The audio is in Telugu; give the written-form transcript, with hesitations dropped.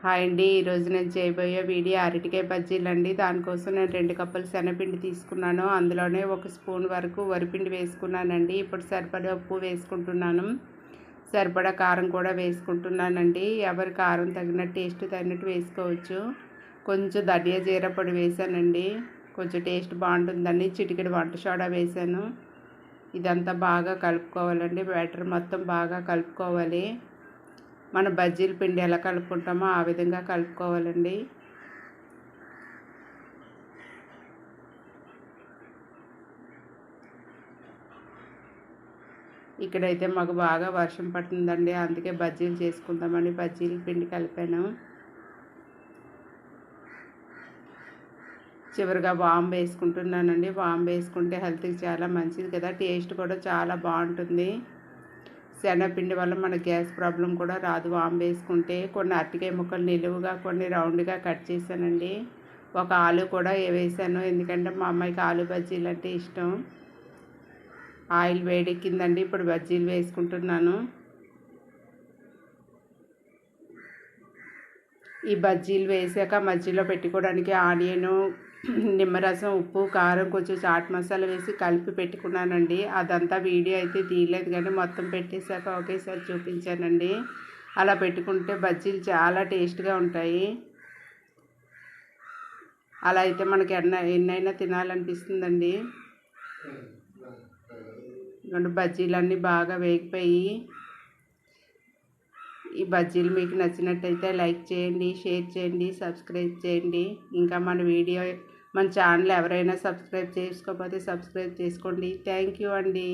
హాయ్ అండి. ఈరోజు నేను చేయబోయే వీడియో అరటికాయ బజ్జీలండి. దానికోసం నేను 2 కప్పులు శనగపిండి తీసుకున్నాను. అందులోనే 1 స్పూన్ వరకు వరిపిండి వేసుకున్నానండి. ఇప్పుడు సరిపడా ఉప్పు వేసుకుంటున్నాను. సరిపడా కారం కూడా వేసుకుంటున్నానండి. ఎవరి కారం తగినట్టు, టేస్ట్ తగినట్టు వేసుకోవచ్చు. కొంచెం ధనియా జీరా పొడి వేసానండి. కొంచెం టేస్ట్ బాగుంటుందని చిటికెడు వంట సోడా వేసాను. ఇదంతా బాగా కలుపుకోవాలండి. బ్యాటర్ మొత్తం బాగా కలుపుకోవాలి. మన బజ్జీల పిండి ఎలా కలుపుకుంటామో ఆ విధంగా కలుపుకోవాలండి. ఇక్కడైతే మాకు బాగా వర్షం పడుతుందండి. అందుకే బజ్జీలు చేసుకుందామని బజ్జీల పిండి కలిపాను. చివరిగా వాము వేసుకుంటున్నానండి. వాము వేసుకుంటే హెల్త్కి చాలా మంచిది కదా. టేస్ట్ కూడా చాలా బాగుంటుంది. శనగపిండి వల్ల మన గ్యాస్ ప్రాబ్లం కూడా రాదు వాము వేసుకుంటే. కొన్ని అరటికాయ ముక్కలు నిలువుగా, కొన్ని రౌండ్గా కట్ చేశానండి. ఒక ఆలు కూడా వేసాను, ఎందుకంటే మా అమ్మాయికి ఆలు బజ్జీలు అంటే ఇష్టం. ఆయిల్ వేడెక్కిందండి. ఇప్పుడు బజ్జీలు వేసుకుంటున్నాను. ఈ బజ్జీలు వేసాక మధ్యలో పెట్టుకోవడానికి ఆనియను, నిమ్మరసం, ఉప్పు, కారం, కొంచెం చాట్ మసాలా వేసి కలిపి పెట్టుకున్నానండి. అదంతా వీడియో అయితే తీయలేదు, కానీ మొత్తం పెట్టేశాక ఒకేసారి చూపించానండి. అలా పెట్టుకుంటే బజ్జీలు చాలా టేస్ట్గా ఉంటాయి. అలా అయితే మనకి ఎన్నైనా తినాలనిపిస్తుందండి. బజ్జీలన్నీ బాగా వేగిపోయి, ఈ బజ్జీలు మీకు నచ్చినట్టయితే లైక్ చేయండి, షేర్ చేయండి, సబ్స్క్రైబ్ చేయండి. ఇంకా మన ఛానల్ ఎవరైనా సబ్స్క్రైబ్ చేసుకోకపోతే సబ్స్క్రైబ్ చేసుకోండి. థ్యాంక్ యూ అండి.